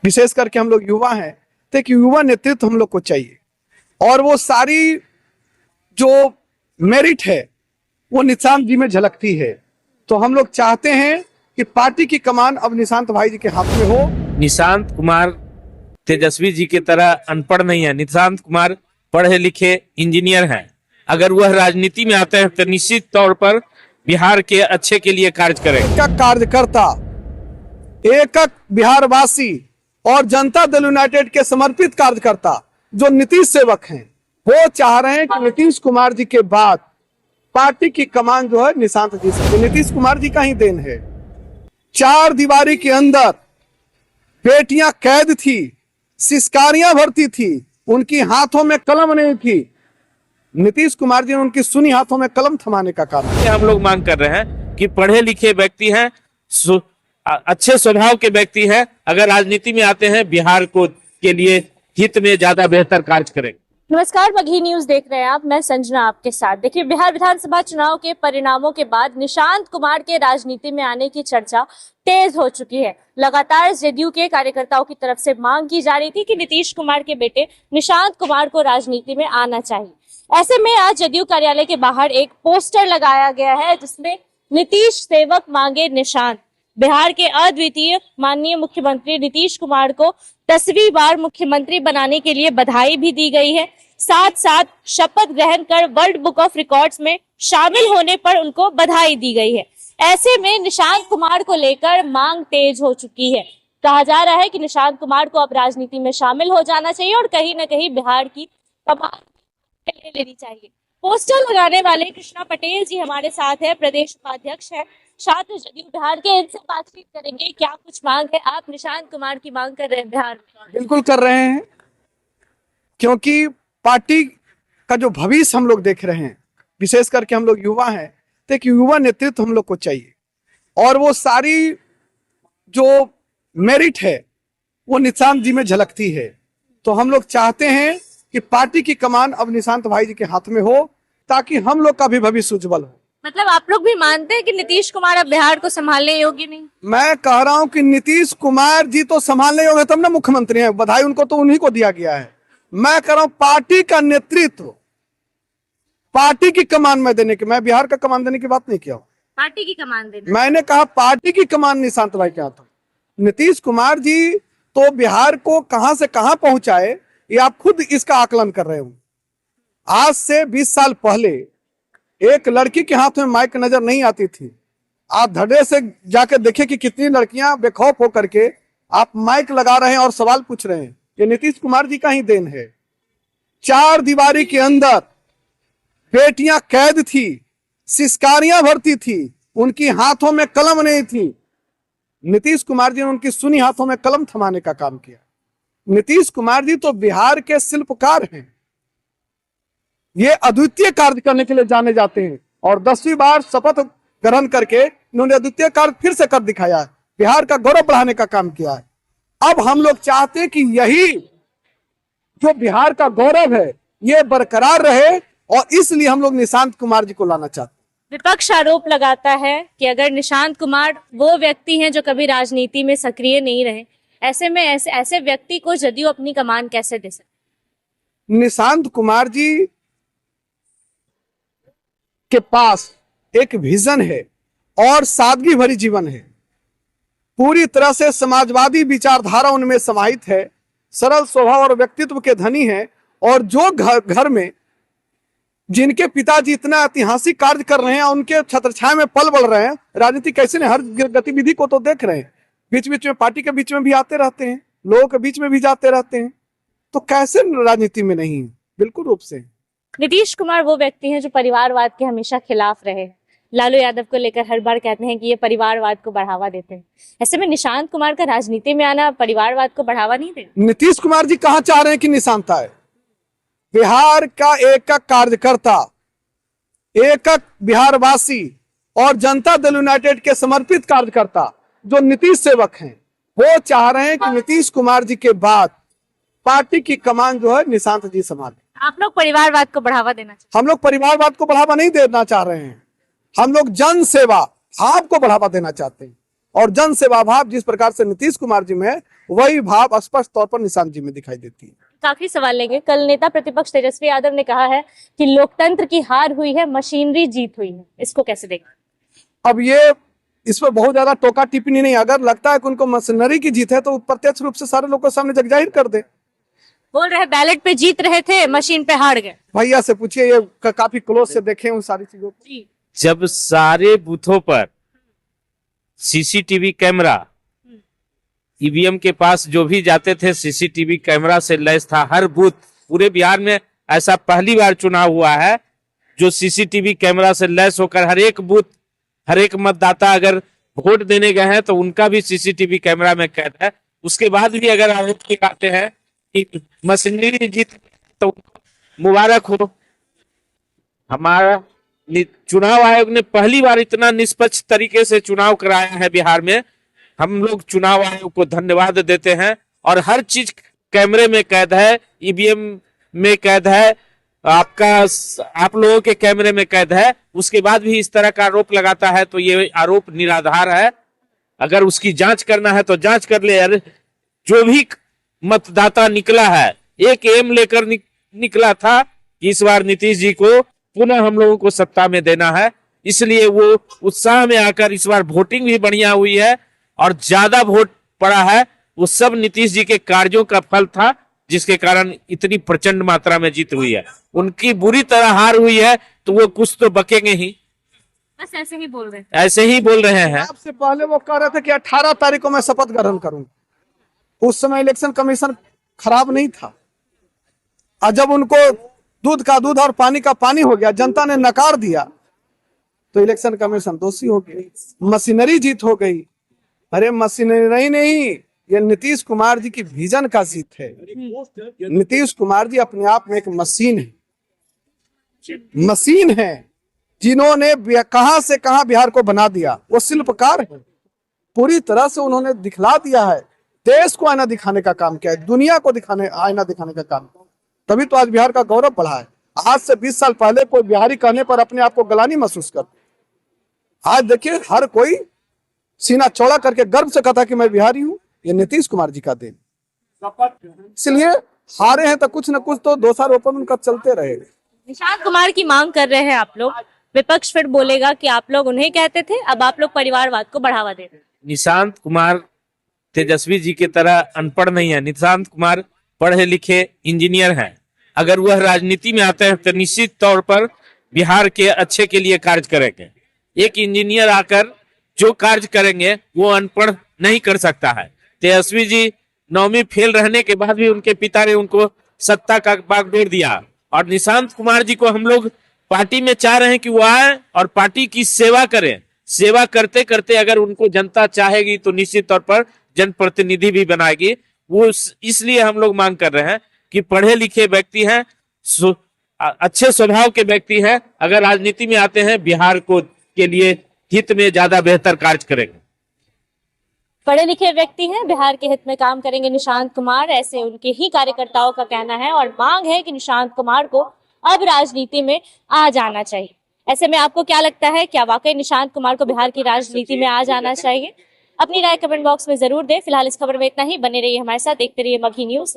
विशेष करके हम लोग युवा हैं, तो एक युवा नेतृत्व हम लोग को चाहिए और वो सारी जो मेरिट है वो निशांत जी में झलकती है। तो हम लोग चाहते हैं कि पार्टी की कमान अब निशांत भाई जी के हाथ में हो। निशांत कुमार तेजस्वी जी की तरह अनपढ़ नहीं है। निशांत कुमार पढ़े लिखे इंजीनियर हैं। अगर वह राजनीति में आते हैं तो निश्चित तौर पर बिहार के अच्छे के लिए कार्य करेंगे। एक कार्यकर्ता, एक बिहारवासी और जनता दल यूनाइटेड के समर्पित कार्यकर्ता जो नीतीश सेवक हैं, वो चाह रहे हैं कि नीतीश कुमार जी के बाद पार्टी की कमान जो है निशांत जी से, नीतीश कुमार जी का ही देन है। चार दीवारी के अंदर बेटियां कैद थी, सिस्कारियां भरती थी, उनकी हाथों में कलम नहीं थी। नीतीश कुमार जी ने उनकी सुनी हाथों में कलम थमाने का काम किया। हम लोग मांग कर रहे हैं कि पढ़े लिखे व्यक्ति हैं, अच्छे स्वभाव के व्यक्ति हैं, अगर राजनीति में आते हैं बिहार को के लिए हित में ज्यादा बेहतर कार्य करेंगे। नमस्कार, मगही न्यूज देख रहे हैं आप। मैं संजना आपके साथ। देखिए, बिहार विधानसभा चुनाव के परिणामों के बाद निशांत कुमार के राजनीति में आने की चर्चा तेज हो चुकी है। लगातार जेडीयू के कार्यकर्ताओं की तरफ से मांग की जा रही थी कि नीतीश कुमार के बेटे निशांत कुमार को राजनीति में आना चाहिए। ऐसे में आज जेडीयू कार्यालय के बाहर एक पोस्टर लगाया गया है जिसमें नीतीश सेवक मांगे निशांत। बिहार के अद्वितीय माननीय मुख्यमंत्री नीतीश कुमार को 10वीं बार मुख्यमंत्री बनाने के लिए बधाई भी दी गई है। साथ साथ शपथ ग्रहण कर वर्ल्ड बुक ऑफ रिकॉर्ड्स में शामिल होने पर उनको बधाई दी गई है। ऐसे में निशांत कुमार को लेकर मांग तेज हो चुकी है। कहा जा रहा है कि निशांत कुमार को अब राजनीति में शामिल हो जाना चाहिए और कहीं न कहीं बिहार की कमान ले लेनी चाहिए। पोस्टर लगाने वाले कृष्णा पटेल जी हमारे साथ है, प्रदेश उपाध्यक्ष है, छात्र जेडीयू बिहार के। इनसे बातचीत करेंगे, क्या कुछ मांग है। आप निशांत कुमार की मांग कर रहे हैं बिहार में? बिल्कुल कर रहे हैं, क्योंकि पार्टी का जो भविष्य हम लोग देख रहे हैं, विशेष करके हम लोग युवा हैं, तो एक युवा नेतृत्व हम लोग को चाहिए और वो सारी जो मेरिट है वो निशांत जी में झलकती है। तो हम लोग चाहते हैं कि पार्टी की कमान अब निशांत भाई जी के हाथ में हो ताकि हम लोग का भी भविष्य उज्जवल हो। मतलब आप लोग भी मानते हैं कि नीतीश कुमार अब बिहार को संभालने योग्य नहीं? मैं कह रहा हूं कि नीतीश कुमार जी तो संभालने योग्य तब ना मुख्यमंत्री हैं, बधाई उनको तो उन्हीं को दिया गया है। मैं कह रहा हूं पार्टी का नेतृत्व, पार्टी की कमान में देने की, मैं बिहार का कमान देने की बात नहीं किया। पार्टी की कमान देने, मैंने कहा पार्टी की कमान निशांत भाई के हाथ। नीतीश कुमार जी तो बिहार को कहां से कहां पहुंचाए, ये आप खुद इसका आकलन कर रहे हो। आज से 20 साल पहले एक लड़की के हाथ में माइक नजर नहीं आती थी। आप धड़े से जाकर देखिए कि कितनी लड़कियां बेखौफ होकर के आप माइक लगा रहे हैं और सवाल पूछ रहे हैं। ये नीतीश कुमार जी का ही देन है। चार दीवारी के अंदर बेटियां कैद थी, सिस्कारियां भरती थी, उनकी हाथों में कलम नहीं थी। नीतीश कुमार जी ने उनकी सुनी हाथों में कलम थमाने का काम किया। नीतीश कुमार जी तो बिहार के शिल्पकार हैं, ये अद्वितीय कार्य करने के लिए जाने जाते हैं और 10वीं बार शपथ ग्रहण करके इन्होंने अद्वितीय कार्य फिर से कर दिखाया है, बिहार का गौरव बढ़ाने का काम किया है। अब हम लोग चाहते हैं कि यही जो बिहार का गौरव है ये बरकरार रहे और इसलिए हम लोग निशांत कुमार जी को लाना चाहते हैं। विपक्ष आरोप लगाता है कि अगर निशांत कुमार वो व्यक्ति हैं जो कभी राजनीति में सक्रिय नहीं रहे, ऐसे में ऐसे व्यक्ति को जेडीयू अपनी कमान कैसे दे सकते? निशांत कुमार जी के पास एक विजन है और सादगी भरी जीवन है। पूरी तरह से समाजवादी विचारधारा उनमें समाहित है, सरल स्वभाव और व्यक्तित्व के धनी है और जो घर में जिनके पिताजी इतना ऐतिहासिक कार्य कर रहे हैं, उनके छत्रछाया में पल बढ़ रहे हैं। राजनीति कैसे ने हर गतिविधि को तो देख रहे हैं, बीच बीच में पार्टी के बीच में भी आते रहते हैं, लोगों के बीच में भी जाते रहते हैं, तो कैसे राजनीति में नहीं है? बिल्कुल रूप से। नीतीश कुमार वो व्यक्ति हैं जो परिवारवाद के हमेशा खिलाफ रहे। लालू यादव को लेकर हर बार कहते हैं कि ये परिवारवाद को बढ़ावा देते हैं। ऐसे में निशांत कुमार का राजनीति में आना परिवारवाद को बढ़ावा नहीं देगा? नीतीश कुमार जी कहाँ चाह रहे हैं कि निशांत आए? बिहार का एक कार्यकर्ता, एक बिहारवासी और जनता दल यूनाइटेड के समर्पित कार्यकर्ता जो नीतीश सेवक हैं, वो चाह रहे हैं कि नीतीश कुमार जी के बाद पार्टी की कमान जो है निशांत जी संभाले। आप लोग परिवारवाद को बढ़ावा देना चाहते हैं? हम लोग परिवारवाद को बढ़ावा नहीं देना चाह रहे हैं, हम लोग जन सेवा भाव को बढ़ावा देना चाहते हैं और जन सेवा भाव जिस प्रकार से नीतीश कुमार जी में है, वही भाव स्पष्ट तौर पर निशांत जी में दिखाई देती है। आखिरी सवाल लेंगे। कल नेता प्रतिपक्ष तेजस्वी यादव ने कहा है कि लोकतंत्र की हार हुई है, मशीनरी जीत हुई है, इसको कैसे देखें? अब ये इस पर बहुत ज्यादा टोका टिप्पणी नहीं, अगर लगता है कि उनको मशीनरी की जीत है तो प्रत्यक्ष रूप से सारे लोगों के सामने जग जाहिर कर दे। बोल रहे बैलेट पे जीत रहे थे, मशीन पे हार गए। भैया से पूछिए, ये काफी क्लोज से देखे उन सारी चीजों को। जब सारे बूथों पर सीसीटीवी कैमरा, ईवीएम के पास जो भी जाते थे सीसीटीवी कैमरा से लैस था, हर बूथ पूरे बिहार में ऐसा पहली बार चुनाव हुआ है जो सीसीटीवी कैमरा से लैस होकर हर एक बूथ, हर एक मतदाता अगर वोट देने गए हैं तो उनका भी सीसीटीवी कैमरा में कैद है। उसके बाद भी अगर आरोप लगाते हैं कि मशीनरी जीत, तो मुबारक हो। हमारा चुनाव आयोग ने पहली बार इतना निष्पक्ष तरीके से चुनाव कराया है बिहार में। हम लोग चुनाव आयोग को धन्यवाद देते हैं। और हर चीज कैमरे में कैद है, ईवीएम में कैद है, आप लोगों के कैमरे में कैद है। उसके बाद भी इस तरह का आरोप लगाता है तो ये आरोप निराधार है। अगर उसकी जांच करना है तो जांच कर ले। यार, जो भी मतदाता निकला है एक एम लेकर निकला था कि इस बार नीतीश जी को पुनः हम लोगों को सत्ता में देना है, इसलिए वो उत्साह में आकर इस बार वोटिंग भी बढ़िया हुई है और ज्यादा वोट पड़ा है। वो सब नीतीश जी के कार्यों का फल था जिसके कारण इतनी प्रचंड मात्रा में जीत हुई है। उनकी बुरी तरह हार हुई है तो वो कुछ तो बकेंगे ही। बस ऐसे ही बोल रहे हैं, ऐसे ही बोल रहे हैं। आपसे पहले वो कह रहे थे कि 18 तारीख को मैं शपथ ग्रहण करूंगा। उस समय इलेक्शन कमीशन खराब नहीं था, और जब उनको दूध का दूध और पानी का पानी हो गया, जनता ने नकार दिया, तो इलेक्शन कमीशन दोषी हो गई, मशीनरी जीत हो गई। अरे मशीनरी नहीं, ये नीतीश कुमार जी की विजन का जीत है। नीतीश कुमार जी अपने आप में एक मशीन है, मशीन है जिन्होंने कहां से कहां बिहार को बना दिया। वो शिल्पकार है, पूरी तरह से उन्होंने दिखला दिया है। देश को आईना दिखाने का काम किया है, दुनिया को आईना दिखाने का काम, तभी तो आज बिहार का गौरव बढ़ा है। आज से 20 साल पहले कोई बिहारी कहने पर अपने आप को गलानी महसूस करते, आज देखिए हर कोई सीना चौड़ा करके गर्व से कहता कि मैं बिहारी हूं। ये नीतीश कुमार जी का देन। इसलिए हारे हैं तो कुछ न कुछ तो दोषारोपण उनका चलते रहेगा। निशांत कुमार की मांग कर रहे हैं आप लोग, विपक्ष फिर बोलेगा कि आप लोग उन्हें कहते थे, अब आप लोग परिवारवाद को बढ़ावा दे रहे हैं। निशांत कुमार तेजस्वी जी की तरह अनपढ़ नहीं है। निशांत कुमार पढ़े लिखे इंजीनियर हैं। अगर वह राजनीति में आते हैं तो निश्चित तौर पर बिहार के अच्छे के लिए कार्य करेंगे। एक इंजीनियर आकर जो कार्य करेंगे वो अनपढ़ नहीं कर सकता है। तेजस्वी जी 9वीं फेल रहने के बाद भी उनके पिता ने उनको सत्ता का बागडोर दिया, और निशांत कुमार जी को हम लोग पार्टी में चाह रहे हैं कि वो आए और पार्टी की सेवा करें। सेवा करते करते अगर उनको जनता चाहेगी तो निश्चित तौर पर जनप्रतिनिधि भी बनाएगी। वो इसलिए हम लोग मांग कर रहे हैं कि पढ़े लिखे व्यक्ति हैं, अच्छे स्वभाव के व्यक्ति हैं, अगर राजनीति में आते हैं बिहार को के लिए हित में ज्यादा बेहतर कार्य करेंगे। पढ़े लिखे व्यक्ति हैं, बिहार के हित में काम करेंगे निशांत कुमार, ऐसे उनके ही कार्यकर्ताओं का कहना है। और मांग है कि निशांत कुमार को अब राजनीति में आ जाना चाहिए। ऐसे में आपको क्या लगता है, क्या वाकई निशांत कुमार को बिहार की राजनीति में आ जाना चाहिए? अपनी राय कमेंट बॉक्स में जरूर दें। फिलहाल इस खबर में इतना ही। बने रहिए हमारे साथ, देखते रहिए मगही न्यूज।